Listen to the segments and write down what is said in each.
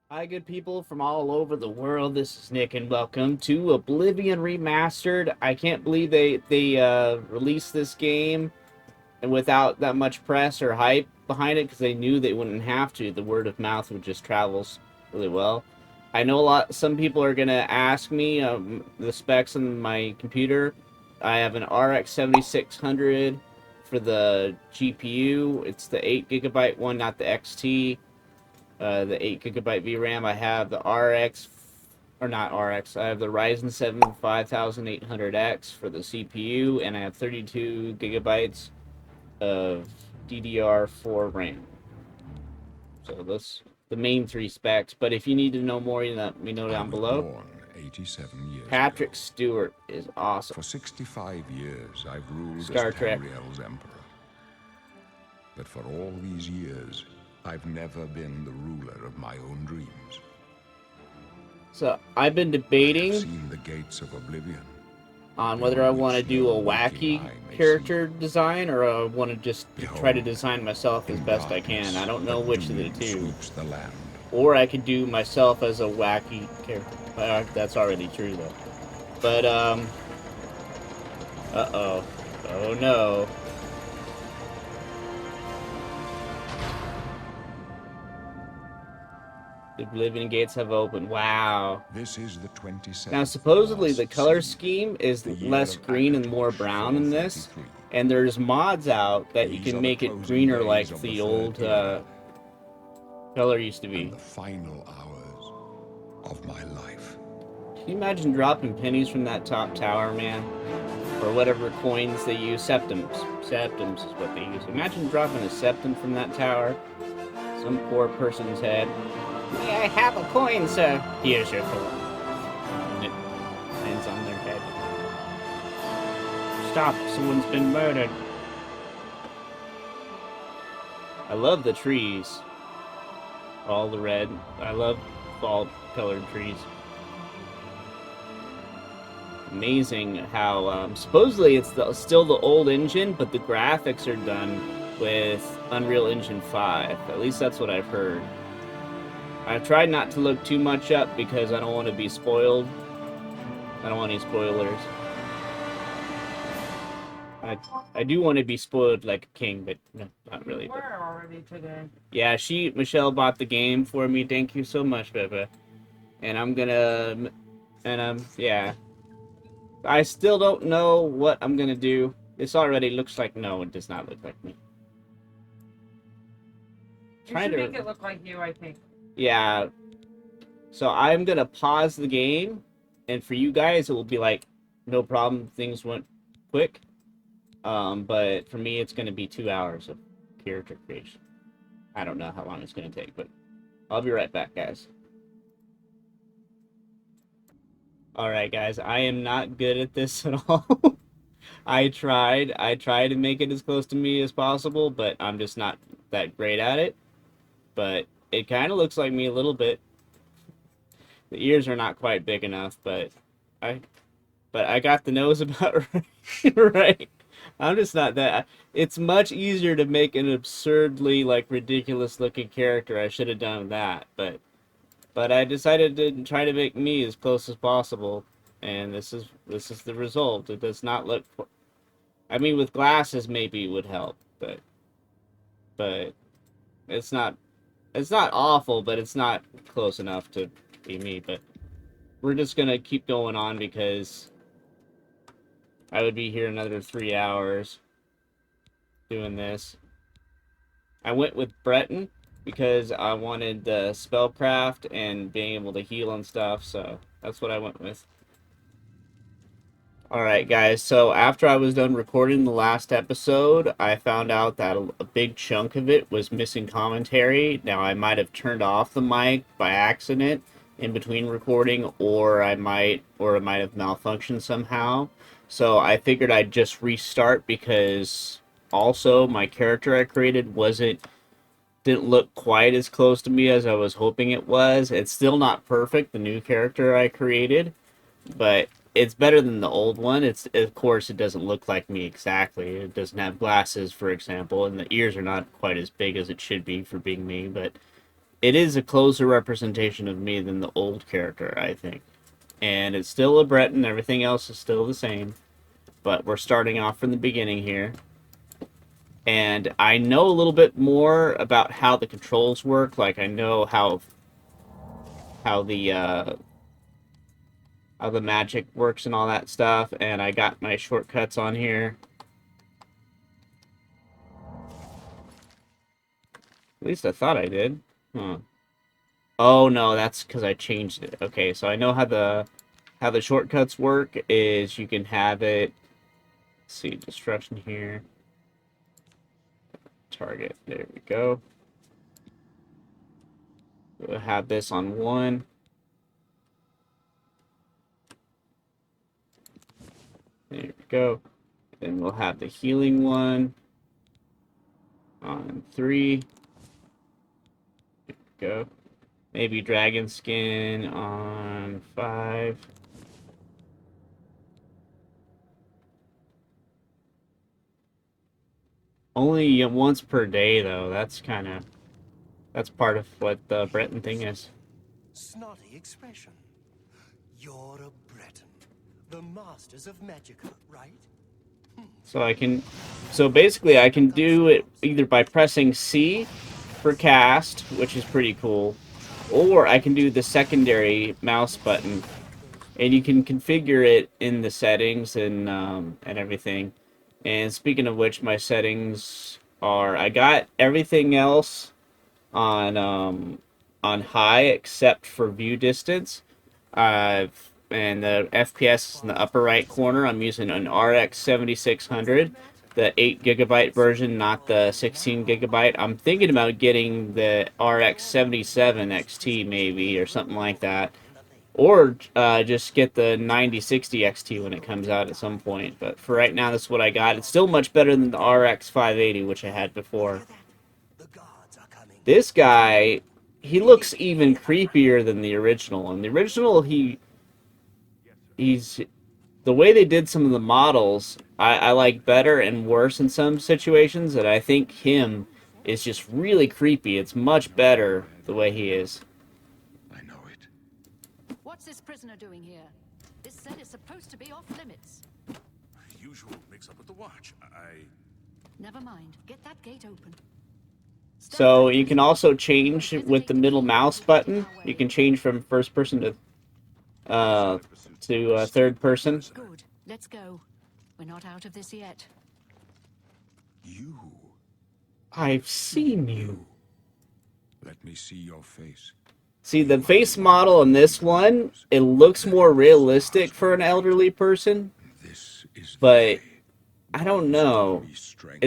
Hi, good people from all over the world. This is Nick, and welcome to Oblivion Remastered. I can't believe they released this game and without that much press or hype behind it because they knew they wouldn't have to. The word of mouth would just travels really well. I know some people are gonna ask me the specs on my computer. I have an RX 7600 for the GPU. It's the 8 GB one, not the XT. The 8 GB VRAM. I have the RX, or not RX, I have the Ryzen 7 5800X for the CPU, and I have 32 GB of DDR4 RAM. So that's the main three specs. But if you need to know more, let me know I down was below. born 87 years Patrick ago. Stewart is awesome. For 65 years, I've ruled Star as Trek. Tamriel's emperor. But for all these years, I've never been the ruler of my own dreams. So I've been I have debating seen the gates of oblivion, on whether I beyond want to which do no a waking wacky eye may character see. design, or I want to just try to Behold, design myself as in best I can. darkness, I don't a know which of the doom two. sweeps the land. Or I could do myself as a wacky character. That's already true, though. But, uh-oh. Oh, no. The Oblivion gates have opened. Wow. This is the 27th Now, and supposedly, the last color season, scheme is the year less of green and more Akatosh brown in this. 433. And there's mods out that you These can are the make it closing greener days like of the the third old era color used to and be. the final hours of my life. Can you imagine dropping pennies from that top tower, man? Or whatever coins they use. Septums. Septums is what they use. Imagine dropping a septum from that tower. Some poor person's head. May I have a coin, sir? Here's your coin. And it lands on their head. Stop! Someone's been murdered. I love the trees. All the red. I love fall-colored trees. Amazing how supposedly it's still the old engine, but the graphics are done with Unreal Engine 5. At least that's what I've heard. I've tried not to look too much up because I don't want to be spoiled. I don't want any spoilers. I do want to be spoiled like a king, but no, not really. But... already today. Yeah, Michelle bought the game for me. Thank you so much, Beba. And I'm gonna, yeah. I still don't know what I'm gonna do. This already looks like, no, it does not look like me. You should make it look like you, I think. Yeah. So I'm gonna pause the game, and for you guys, it will be like, no problem, things went quick. But for me, it's gonna be 2 hours of character creation. I don't know how long it's gonna take, but I'll be right back, guys. Alright, guys, I am not good at this at all. I tried to make it as close to me as possible, but I'm just not that great at it. But it kind of looks like me a little bit. The ears are not quite big enough, but I got the nose about right. I'm just not that. It's much easier to make an absurdly like ridiculous looking character. I should have done that, but I decided to try to make me as close as possible, and this is the result. It does not look. I mean, with glasses maybe it would help, but it's not awful, but it's not close enough to be me. But we're just gonna keep going on because I would be here another 3 hours doing this. I went with Breton because I wanted the spellcraft and being able to heal and stuff, so that's what I went with. Alright, guys, so after I was done recording the last episode, I found out that a big chunk of it was missing commentary. Now, I might have turned off the mic by accident in between recording, or it might have malfunctioned somehow. So I figured I'd just restart because also my character I created didn't look quite as close to me as I was hoping it was. It's still not perfect, the new character I created, but it's better than the old one. It's, of course, it doesn't look like me exactly. It doesn't have glasses, for example, and the ears are not quite as big as it should be for being me, but it is a closer representation of me than the old character, I think. And it's still a Breton, everything else is still the same. But we're starting off from the beginning here. And I know a little bit more about how the controls work. Like, I know how the magic works and all that stuff, and I got my shortcuts on here. At least I thought I did. Huh. Oh no, that's because I changed it. Okay, so I know how the shortcuts work is you can have it. Let's see, destruction here. Target. There we go. We'll have this on 1. There we go. Then we'll have the healing one on 3. There we go. Maybe dragon skin on 5. Only once per day, though. That's part of what the Breton thing is. Snotty expression. You're a Breton. The masters of Magica, right? So basically I can do it either by pressing C for cast, which is pretty cool, or I can do the secondary mouse button, and you can configure it in the settings and everything. And speaking of which, my settings are, I got everything else on high except for view distance. And the FPS is in the upper right corner. I'm using an RX 7600, the 8 GB version, not the 16 GB. I'm thinking about getting the RX 77 XT maybe, or something like that. Or just get the 9060 XT when it comes out at some point. But for right now, that's what I got. It's still much better than the RX 580, which I had before. This guy, he looks even creepier than the original. In the original, he's the way they did some of the models, I like better and worse in some situations, and I think him is just really creepy. It's much better the way he is. I know it. What's this prisoner doing here? This set is supposed to be off limits. Usual mix-up with the watch. Never mind. Get that gate open. So you can also change with the middle mouse button. You can change from first person to third person. Good. Let's go. We're not out of this yet. You. I've seen you. Let me see your face. See, the face model in this one, it looks more realistic for an elderly person, This is but I don't know. strength.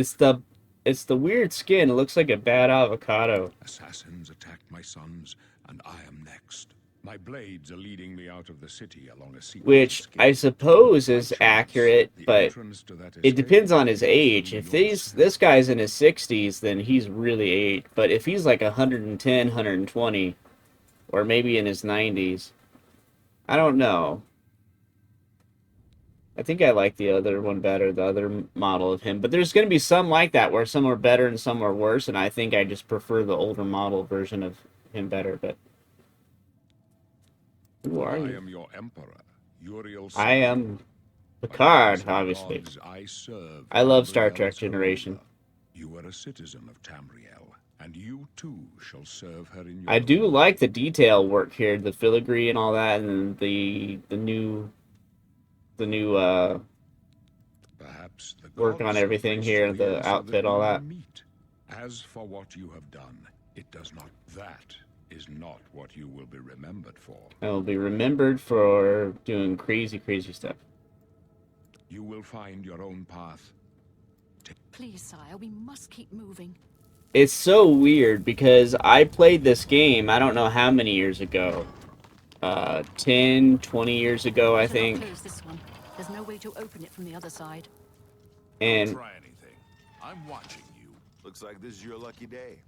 It's the weird skin. It looks like a bad avocado. Assassins attacked my sons, and I am next. My blades are leading me out of the city along a secret Which escape. I suppose is accurate, The but entrance to that it escape depends on his is age. through If your this guy's in his 60s, then he's really aged. But if he's like 110, 120, or maybe in his 90s, I don't know. I think I like the other one better, the other model of him. But there's going to be some like that, where some are better and some are worse, and I think I just prefer the older model version of him better. But who are I you? am your emperor, Uriel. I am By the Picard, voice of the obviously. gods, I serve I love Star Tamriel Trek as her Generation. ruler. You are a citizen of Tamriel, and you too shall serve her in your I do own like the way. detail work here, the filigree and all that, and the new Perhaps the work on gods everything have here, placed you the here so outfit, that all we that. may meet. As for what you have done, it does not. That is not what you will be remembered for. I will be remembered for doing crazy, crazy stuff. You will find your own path. Please, sire, we must keep moving. It's so weird because I played this game, I don't know how many years ago. 10, 20 years ago, I Better not think. close this one. There's no way to open it from the other side. Don't And try anything. I'm watching you. Looks like this is your lucky day.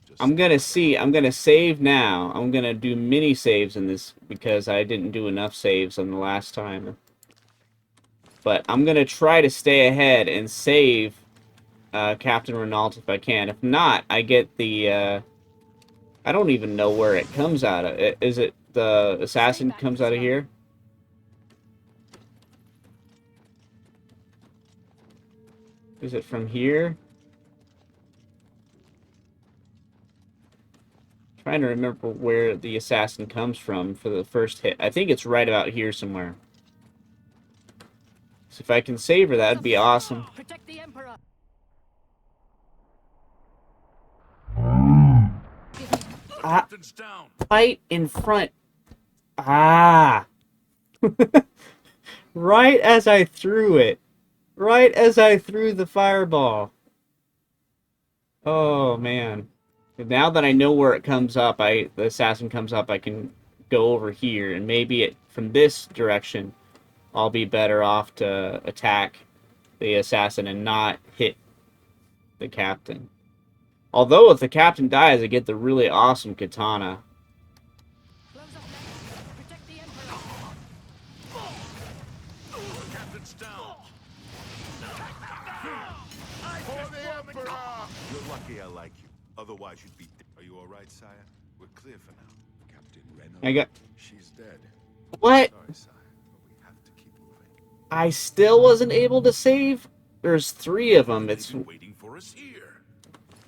Just I'm gonna save now. I'm gonna do mini saves in this because I didn't do enough saves on the last time. But I'm gonna try to stay ahead and save Captain Renault if I can. If not, I get the I don't even know where it comes out of. Is it the assassin comes out of here? Is it from here? Trying to remember where the assassin comes from for the first hit. I think it's right about here somewhere. So if I can save her, that'd be awesome. Protect the Emperor. Captain's down. Right in front. Ah! Right as I threw it. Right as I threw the fireball. Oh, man. Now that I know where it comes up, the assassin comes up, I can go over here, and maybe from this direction, I'll be better off to attack the assassin and not hit the captain. Although if the captain dies, I get the really awesome katana. Close up left. Protect the Emperor. Captain's down. For the Emperor! You're lucky I like you. Otherwise, you'd be dead. Are you all right, sire? We're clear for now. Captain I got... She's dead. What? Sorry, sire, but we have to keep moving. I still wasn't able to save? There's 3 of them. They've been waiting for us here.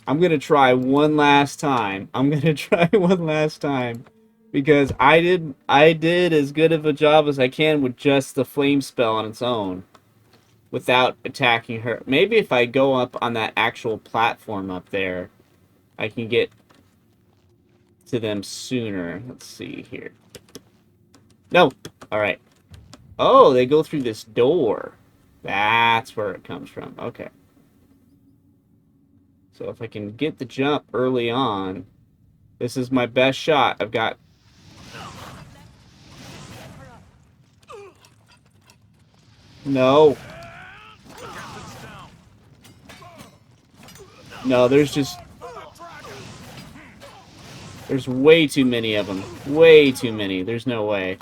I'm gonna try one last time. Because I did as good of a job as I can with just the flame spell on its own. Without attacking her. Maybe if I go up on that actual platform up there, I can get to them sooner. Let's see here. No! Alright. Oh, they go through this door. That's where it comes from. Okay. So if I can get the jump early on, this is my best shot. I've got... No. No, there's way too many of them. Way too many. There's no way.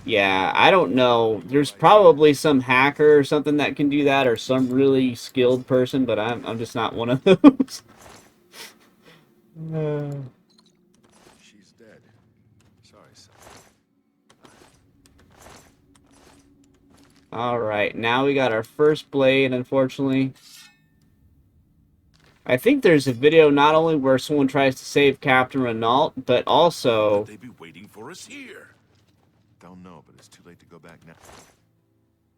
Yeah, I don't know. There's probably some hacker or something that can do that, or some really skilled person, but I'm just not one of those. She's dead. Sorry, sire. Alright, now we got our first blade, unfortunately. I think there's a video not only where someone tries to save Captain Renault, but also... They'd be waiting for us here. Don't know, but it's too late to go back now.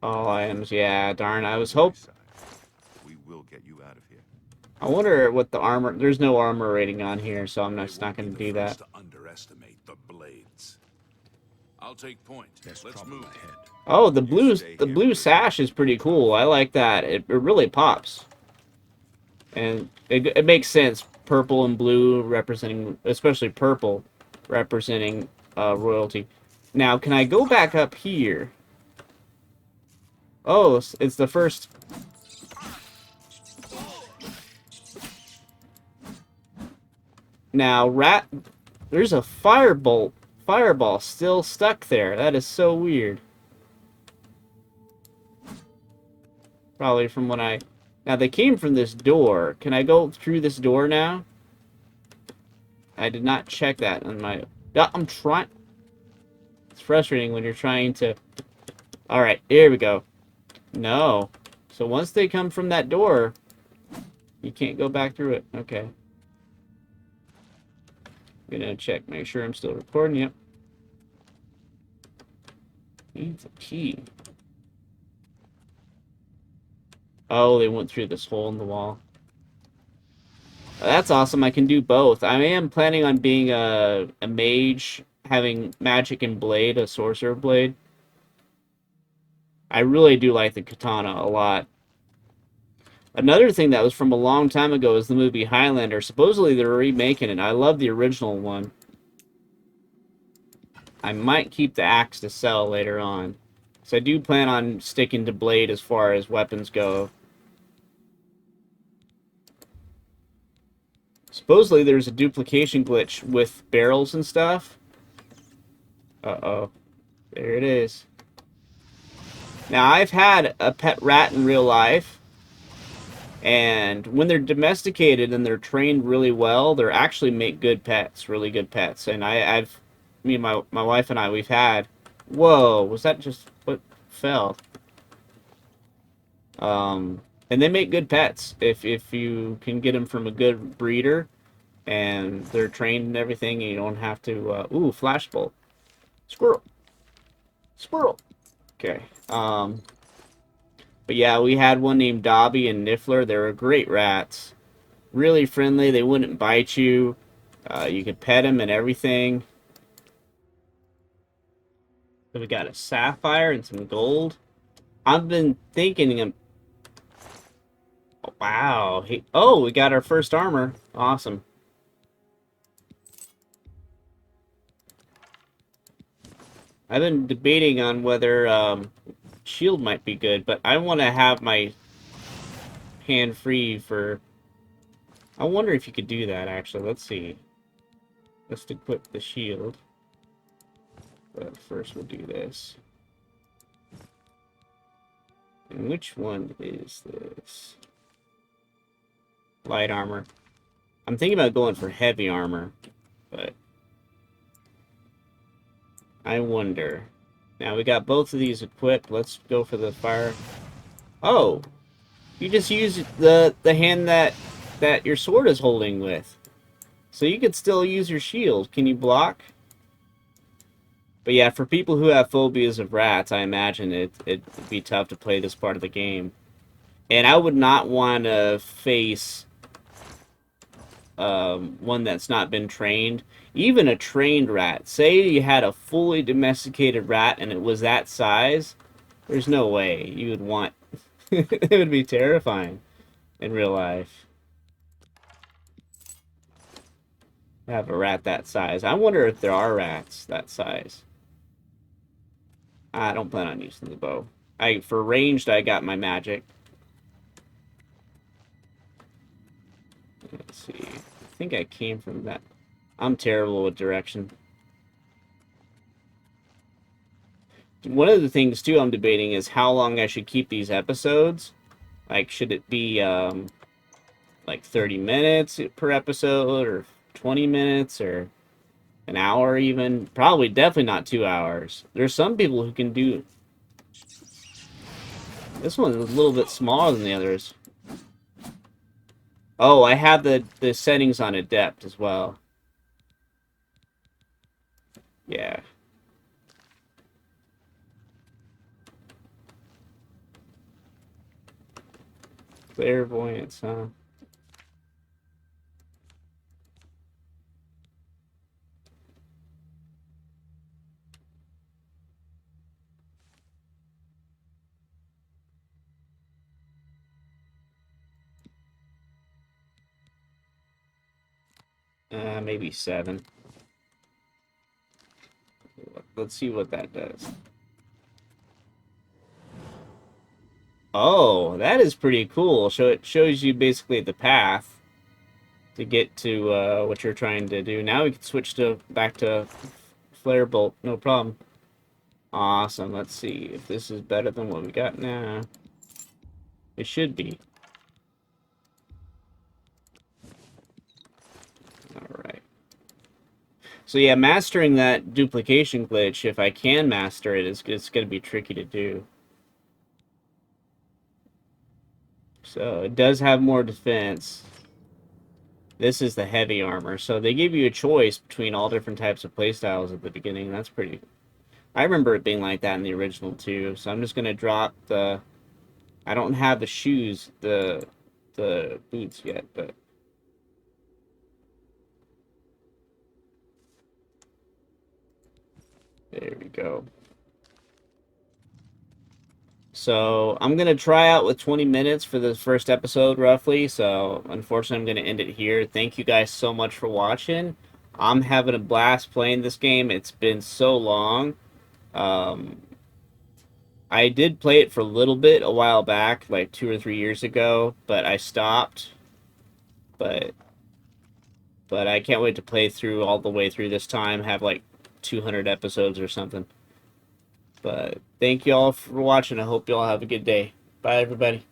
All items, yeah, darn, I was hoping... Sire, we will get you out of here. I wonder what the armor... There's no armor rating on here, so I'm They not won't going be to do the that. first to underestimate the blades. I'll take point. There's Let's trouble move. ahead. Oh, the blue sash is pretty cool. I like that. It really pops. And it makes sense. Purple and blue representing... Especially purple representing royalty. Now, can I go back up here? Oh, it's the first... Now, there's a fireball still stuck there. That is so weird. Probably from when I... Now, they came from this door. Can I go through this door now? I did not check that on my... I'm trying... It's frustrating when you're trying to... Alright, here we go. No. So once they come from that door, you can't go back through it. Okay. I'm gonna check, make sure I'm still recording. Yep. Needs a key. Oh, they went through this hole in the wall. That's awesome. I can do both. I am planning on being a mage, having magic and blade, a sorcerer blade. I really do like the katana a lot. Another thing that was from a long time ago is the movie Highlander. Supposedly they're remaking it. I love the original one. I might keep the axe to sell later on. So I do plan on sticking to blade as far as weapons go. Supposedly there's a duplication glitch with barrels and stuff. Uh-oh. There it is. Now, I've had a pet rat in real life. And when they're domesticated and they're trained really well, they actually make good pets, really good pets. And me and my wife and I, we've had, whoa, was that just what fell? And they make good pets if you can get them from a good breeder and they're trained and everything, and you don't have to, ooh, flashbolt. Squirrel. Squirrel. Okay. But yeah, we had one named Dobby and Niffler. They were great rats. Really friendly. They wouldn't bite you. You could pet them and everything. So we got a sapphire and some gold. I've been thinking of... Wow. Oh, we got our first armor. Awesome. I've been debating on whether shield might be good, but I want to have my hand free for... I wonder if you could do that, actually. Let's see. Let's equip the shield. But first we'll do this. And which one is this? Light armor. I'm thinking about going for heavy armor, but I wonder. Now we got both of these equipped. Let's go for the fire. Oh, you just use the hand that your sword is holding with, so you could still use your shield. Can you block? But yeah, for people who have phobias of rats, I imagine it'd be tough to play this part of the game. And I would not want to face one that's not been trained. Even a trained rat. Say you had a fully domesticated rat and it was that size, there's no way you would want... It would be terrifying in real life. Have a rat that size. I wonder if there are rats that size. I don't plan on using the bow. For ranged, I got my magic. Let's see. I think I came from that. I'm terrible with direction. One of the things, too, I'm debating is how long I should keep these episodes. Like, should it be, like 30 minutes per episode, or 20 minutes, or an hour even? Probably, definitely not 2 hours. There's some people who can do... This one's a little bit smaller than the others. Oh, I have the settings on Adept as well. Yeah. Clairvoyance, huh? Maybe 7. Let's see what that does. Oh, that is pretty cool. So it shows you basically the path to get to what you're trying to do. Now we can switch back to flare bolt. No problem. Awesome. Let's see if this is better than what we got now. It should be. Alright. So yeah, mastering that duplication glitch, if I can master it, it's going to be tricky to do. So it does have more defense. This is the heavy armor. So they give you a choice between all different types of playstyles at the beginning. That's pretty... I remember it being like that in the original too. So I'm just going to drop the... I don't have the shoes, the boots yet, but... There we go. So I'm going to try out with 20 minutes for the first episode, roughly. So unfortunately, I'm going to end it here. Thank you guys so much for watching. I'm having a blast playing this game. It's been so long. I did play it for a little bit a while back, like 2 or 3 years ago, but I stopped. But I can't wait to play through all the way through this time, have like 200 episodes or something. But thank you all for watching. I hope you all have a good day. Bye, everybody.